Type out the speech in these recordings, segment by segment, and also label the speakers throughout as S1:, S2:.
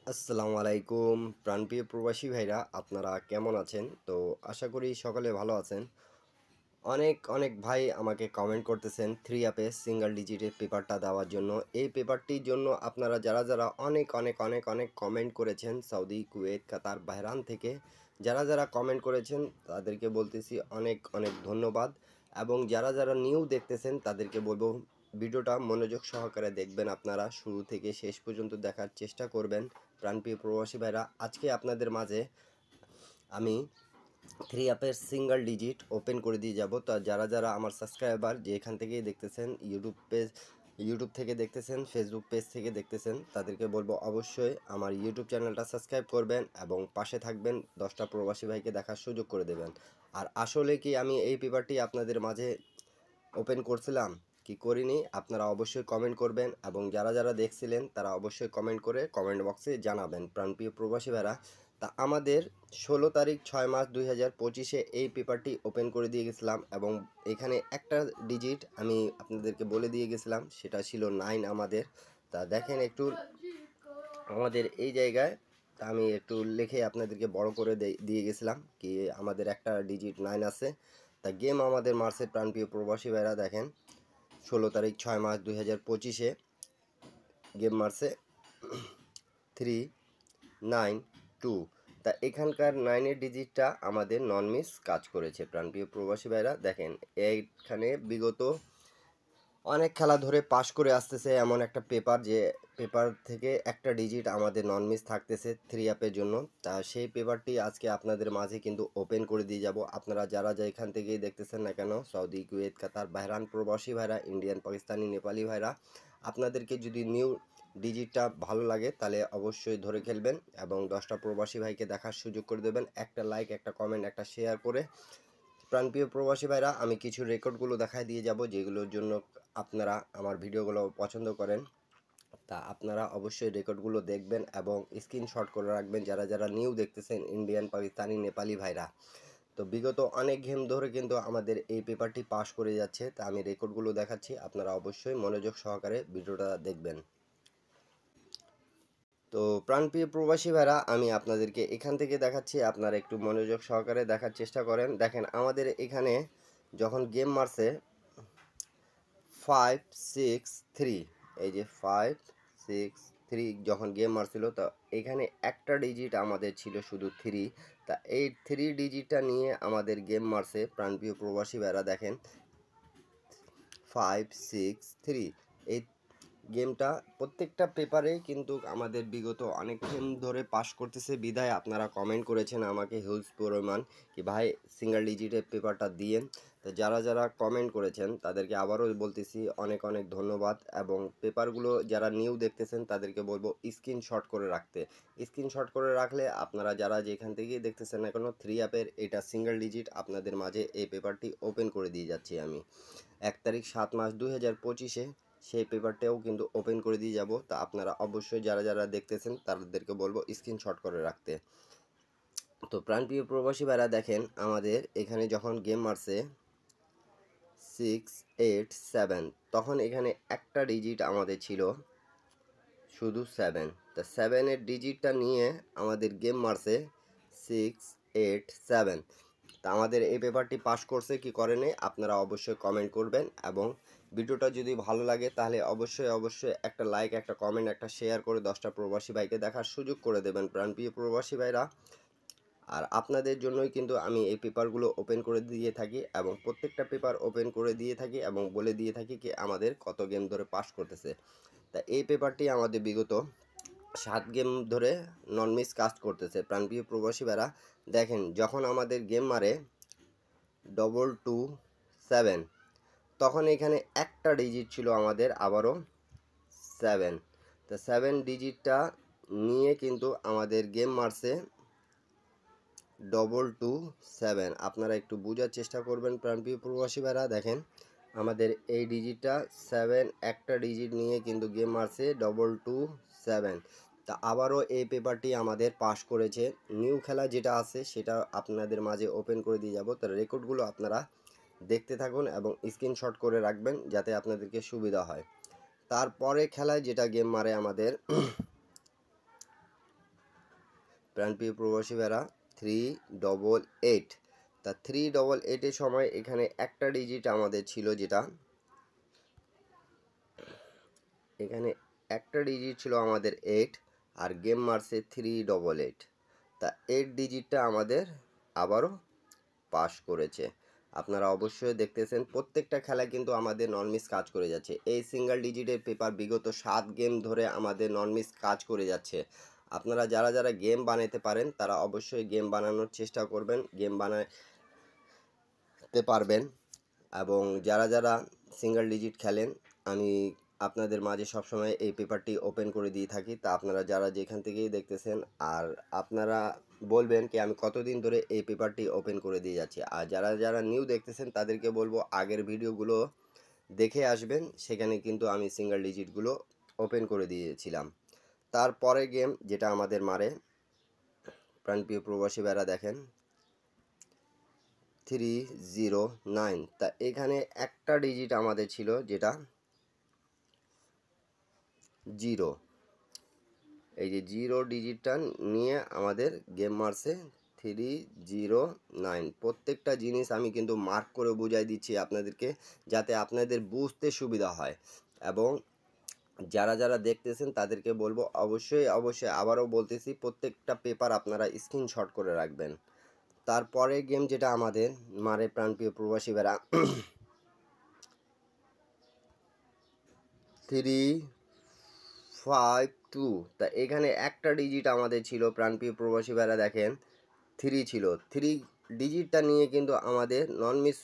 S1: আসসালামু আলাইকুম প্রাণপ্রিয় প্রবাসী ভাইরা, আপনারা কেমন আছেন? তো আশা করি সকলে ভালো আছেন। অনেক অনেক ভাই আমাকে কমেন্ট করতেছেন থ্রি অ্যাপে সিঙ্গেল ডিজিটের পেপারটা দেওয়ার জন্য। এই পেপারটির জন্য আপনারা যারা যারা অনেক অনেক অনেক অনেক কমেন্ট করেছেন সৌদি, কুয়েত, কাতার, বাহরান থেকে যারা যারা কমেন্ট করেছেন তাদেরকে বলতেছি অনেক অনেক ধন্যবাদ। এবং যারা যারা নিউ দেখতেছেন তাদেরকে বলবো ভিডিওটা মনোযোগ সহকারে দেখবেন, আপনারা শুরু থেকে শেষ পর্যন্ত দেখার চেষ্টা করবেন। প্রাণপ্রিয় প্রবাসী ভাইরা, আজকে আপনাদের মাঝে আমি থ্রি অ্যাপের সিঙ্গেল ডিজিট ওপেন করে দিয়ে যাব। তো যারা যারা আমার সাবস্ক্রাইবার যে এখান থেকেই দেখতেছেন, ইউটিউব থেকে দেখতেছেন, ফেসবুক পেজ থেকে দেখতেছেন, তাদেরকে বলবো অবশ্যই আমার ইউটিউব চ্যানেলটা সাবস্ক্রাইব করবেন এবং পাশে থাকবেন, 10টা প্রবাসী ভাইকে দেখার সুযোগ করে দেবেন। আর আসলে কি আমি এই পেপারটি আপনাদের মাঝে ওপেন করছিলাম কি করিনি, আপনারা অবশ্যই কমেন্ট করবেন এবং যারা যারা দেখছিলেন তারা অবশ্যই কমেন্ট করে কমেন্ট বক্সে জানাবেন। প্রাণপ্রিয় প্রবাসী ভাইরা, তা আমাদের 16 তারিখ 6 মাস 2025-এ এই পেপারটি ওপেন করে দিয়ে গেছিলাম এবং এখানে একটা ডিজিট আমি আপনাদেরকে বলে দিয়ে গেছিলাম, সেটা ছিল 9 আমাদের। তা দেখেন একটু আমাদের এই জায়গায়, তা আমি একটু লিখে আপনাদেরকে বড় করে দিয়ে গেছিলাম কি আমাদের একটা ডিজিট 9 আছে। তা গেম আমাদের মার্চের প্রাণপ্রিয় প্রবাসী ভাইরা দেখেন 16 তারিখ 6 মাস 2025-এ গেম মার্চে 392। তা এখানকার 9-এর ডিজিটটা আমাদের নন মিস কাজ করেছে। প্রাণপ্রিয় প্রবাসী ভাইরা দেখেন এইখানে বিগত অনেক খেলা ধরে পাশ করে আসতেছে এমন একটা পেপার, যে পেপার থেকে একটা ডিজিট আমাদের নন মিস থাকতেছে থ্রি অ্যাপের জন্য। তা সেই পেপারটি আজকে আপনাদের মাঝে কিন্তু ওপেন করে দিয়ে যাব। আপনারা যারা যা এখান থেকেই দেখতেছেন না কেন, সৌদি, কুয়েত, কাতার, বাহরান প্রবাসী ভাইরা, ইন্ডিয়ান, পাকিস্তানি, নেপালি ভাইরা, আপনাদেরকে যদি নিউ ডিজিটটা ভালো লাগে তাহলে অবশ্যই ধরে খেলবেন এবং 10টা প্রবাসী ভাইকে দেখার সুযোগ করে দেবেন। একটা লাইক, একটা কমেন্ট, একটা শেয়ার করে। প্রাণপ্রিয় প্রবাসী ভাইরা, আমি কিছু রেকর্ডগুলো দেখায় দিয়ে যাব যেগুলোর জন্য আপনারা আমার ভিডিওগুলো পছন্দ করেন। তা আপনারা অবশ্যই রেকর্ডগুলো দেখবেন এবং স্ক্রিনশট করে রাখবেন যারা যারা নিউ দেখতেছেন, ইন্ডিয়ান, পাকিস্তানি, নেপালি ভাইরা। তো বিগত অনেক গেম ধরে কিন্তু আমাদের এই পেপারটি পাস করে যাচ্ছে। তা আমি রেকর্ডগুলো দেখাচ্ছি, আপনারা অবশ্যই মনোযোগ সহকারে ভিডিওটা দেখবেন। তো প্রাণপ্রিয় প্রবাসী ভাইরা, আমি আপনাদেরকে এখান থেকে দেখাচ্ছি, আপনারা একটু মনোযোগ সহকারে দেখার চেষ্টা করেন। দেখেন আমাদের এখানে যখন গেম মারছে 563, এই যে 563 যখন গেম মারছিল, তো এখানে একটা ডিজিট আমাদের ছিল শুধু থ্রি। তা এই থ্রি ডিজিটটা নিয়ে আমাদের গেম মারছে প্রাণপ্রিয় প্রবাসী ভাইরা দেখেন 563। এই গেমটা প্রত্যেকটা পেপারে কিন্তু আমাদের বিগত অনেক গেম ধরে পাস করতেছে বিধায় আপনারা কমেন্ট করেছেন আমাকে হিউজ পরিমাণ কি ভাই সিঙ্গেল ডিজিটের পেপারটা দিয়েন। তো যারা যারা কমেন্ট করেছেন তাদেরকে আবারও বলতেছি অনেক অনেক ধন্যবাদ। এবং পেপারগুলো যারা নিউ দেখতেছেন তাদেরকে বলবো স্ক্রিনশট করে রাখতে। স্ক্রিনশট করে রাখলে আপনারা যারা যেখান থেকেই দেখতেছেন না কেন, থ্রি অ্যাপের এটা সিঙ্গেল ডিজিট আপনাদের মাঝে এই পেপারটি ওপেন করে দিয়ে যাচ্ছি আমি 1 তারিখ 7 মাস 2025-এ। সেই পেপারটাও কিন্তু ওপেন করে দিয়ে যাব। তা আপনারা অবশ্যই যারা যারা দেখতেছেন তাদেরকে বলবো স্ক্রিনশট করে রাখতে। তো প্রাণপ্রিয় প্রবাসী ভাইরা দেখেন আমাদের এখানে যখন গেম মারছে 687, তখন এখানে একটা ডিজিট আমাদের ছিল শুধু 7। তা 7-এর ডিজিটটা নিয়ে আমাদের গেম মারছে 687। তা আমাদের এই পেপারটি পাস করছে কি করেনি আপনারা অবশ্যই কমেন্ট করবেন এবং ভিডিওটা যদি ভালো লাগে তাহলে অবশ্যই অবশ্যই একটা লাইক, একটা কমেন্ট, একটা শেয়ার করে 10টা প্রবাসী ভাইকে দেখার সুযোগ করে দেবেন প্রাণপ্রিয় প্রবাসী ভাইরা। আর আপনাদের জন্যই কিন্তু আমি এই পেপারগুলো ওপেন করে দিয়ে থাকি এবং প্রত্যেকটা পেপার ওপেন করে দিয়ে থাকি এবং বলে দিয়ে থাকি কি আমাদের কত গেম ধরে পাস করতেছে। তা এই পেপারটি আমাদের বিগত 7 গেম ধরে নন মিস কাজ করতেছে প্রাণপ্রিয় প্রবাসী ভাইরা। দেখেন যখন আমাদের গেম মারে 227, তখন এখানে একটা ডিজিট ছিল আমাদের আবারও 7। তো 7 ডিজিটটা নিয়ে কিন্তু আমাদের গেম মারছে 227। আপনারা একটু বোঝার চেষ্টা করবেন প্রাণপ্রিয় প্রবাসী ভাইরা। দেখেন আমাদের এই ডিজিটটা 7, একটা ডিজিট নিয়ে কিন্তু গেম মারছে 227। তা আবারও এই পেপারটি আমাদের পাস করেছে। নিউ খেলা যেটা আছে সেটা আপনাদের মাঝে ওপেন করে দিয়ে যাব। তার রেকর্ডগুলো আপনারা দেখতে থাকুন এবং স্ক্রিনশট করে রাখবেন যাতে আপনাদেরকে সুবিধা হয়। তারপরে খেলায় যেটা গেম মারে আমাদের প্রাণপ্রিয় প্রবাসী ভাইরা 388। তা 388-এর সময় এখানে একটা ডিজিট আমাদের ছিল, যেটা এখানে একটা ডিজিট ছিল আমাদের 8, আর গেম মারছে 388। তা 8 ডিজিটটা আমাদের আবারও পাস করেছে। আপনারা অবশ্যই দেখতেছেন প্রত্যেকটা খেলায় কিন্তু আমাদের নন মিস কাজ করে যাচ্ছে। এই সিঙ্গেল ডিজিটের পেপার বিগত 7 গেম ধরে আমাদের নন মিস কাজ করে যাচ্ছে। আপনারা যারা যারা গেম বানাতে পারেন তারা অবশ্যই গেম বানানোর চেষ্টা করবেন, গেম বানাতে পারবেন। এবং যারা যারা সিঙ্গেল ডিজিট খেলেন, আমি আপনাদের মাঝে সবসময় এই পেপারটি ওপেন করে দিয়ে থাকি। তা আপনারা যারা যেখান থেকেই দেখতেছেন, আর আপনারা বলবেন কি আমি কতদিন ধরে এই পেপারটি ওপেন করে দিয়ে যাচ্ছি। আর যারা যারা নিউ দেখতেছেন তাদেরকে বলবো আগের ভিডিওগুলো দেখে আসবেন, সেখানে কিন্তু আমি সিঙ্গেল ডিজিটগুলো ওপেন করে দিয়েছিলাম। তারপরে গেম যেটা আমাদের মারে প্রাণপ্রিয় প্রবাসী ভাইরা দেখেন 309। তা এখানে একটা ডিজিট আমাদের ছিল যেটা 0। এই যে 0 ডিজিটটা নিয়ে আমাদের গেম মারছে 309। প্রত্যেকটা জিনিস আমি কিন্তু মার্ক করে বুঝাই দিচ্ছি আপনাদেরকে, যাতে আপনাদের বুঝতে সুবিধা হয়। এবং যারা যারা দেখতেছেন তাদেরকে বলবো অবশ্যই আবারও বলতেছি, প্রত্যেকটা পেপার আপনারা স্ক্রিনশট করে রাখবেন। তারপরে গেম যেটা আমাদের মারে প্রাণপ্রিয় প্রবাসী ভাইরা 352। তা এখানে একটা ডিজিট আমাদের ছিল প্রাণপ্রিয় প্রবাসী ভাইরা দেখেন 3 ছিল। 3 ডিজিটটা নিয়ে কিন্তু আমাদের নন মিস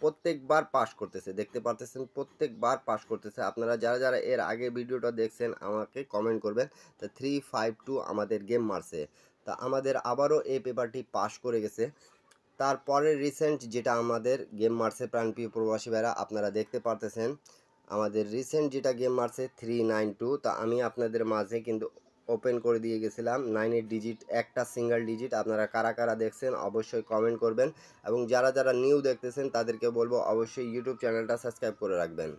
S1: প্রত্যেকবার পাস করতেছে, দেখতে পারতেছেন প্রত্যেকবার পাস করতেছে। আপনারা যারা যারা এর আগে ভিডিওটা দেখছেন আমাকে কমেন্ট করবেন। তা 352 আমাদের গেম মারছে। তা আমাদের আবারও এই পেপারটি পাস করে গেছে। তারপরে রিসেন্ট যেটা আমাদের গেম মারছে প্রাণপ্রিয় প্রবাসী ভাইরা আপনারা দেখতে পারতেছেন, আমাদের রিসেন্ট যেটা গেম মারছে 392। তা আমি আপনাদের মাঝে কিন্তু ওপেন করে দিয়ে গেছিলাম 9 ডিজিট, একটা সিঙ্গেল ডিজিট। আপনারা কারা কারা দেখছেন অবশ্যই কমেন্ট করবেন। এবং যারা যারা নিউ দেখতেছেন তাদেরকে বলবো অবশ্যই ইউটিউব চ্যানেলটা সাবস্ক্রাইব করে রাখবেন।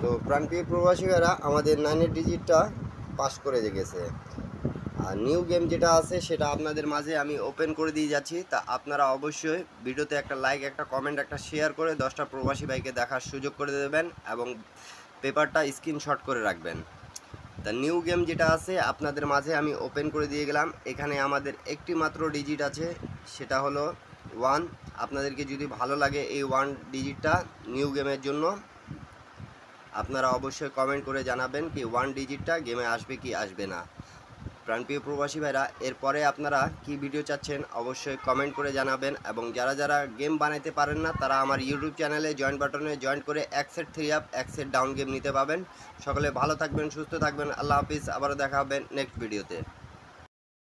S1: তো প্রাণপ্রিয় প্রবাসী ভাইরা আমাদের 9 ডিজিটটা পাস করে গেছে। আর নিউ গেম যেটা আছে সেটা আপনাদের মাঝে আমি ওপেন করে দিয়ে যাচ্ছি। তা আপনারা অবশ্যই ভিডিওতে একটা লাইক, একটা কমেন্ট, একটা শেয়ার করে 10টা প্রবাসী ভাইকে দেখার সুযোগ করে দেবেন এবং পেপারটা স্ক্রিনশট করে রাখবেন। তা নিউ গেম যেটা আছে আপনাদের মাঝে আমি ওপেন করে দিয়ে গেলাম। এখানে আমাদের একটি মাত্র ডিজিট আছে, সেটা হলো 1। আপনাদেরকে যদি ভালো লাগে এই 1 ডিজিটটা নিউ গেমের জন্য, আপনারা অবশ্যই কমেন্ট করে জানাবেন কি 1 ডিজিটটা গেমে আসবে কি আসবে না। প্রাণপ্রিয় প্রবাসী ভাইরা এরপরে আপনারা কি ভিডিও চাচ্ছেন অবশ্যই কমেন্ট করে জানাবেন। এবং যারা যারা গেম বানাইতে পারেন না তারা আমার ইউটিউব চ্যানেলে জয়েন বাটনে জয়েন করে 1 set 3 up 1 set down game নিতে পাবেন। সকলে ভালো থাকবেন, সুস্থ থাকবেন। আল্লাহ হাফিজ। আবারও দেখা হবে নেক্সট ভিডিওতে।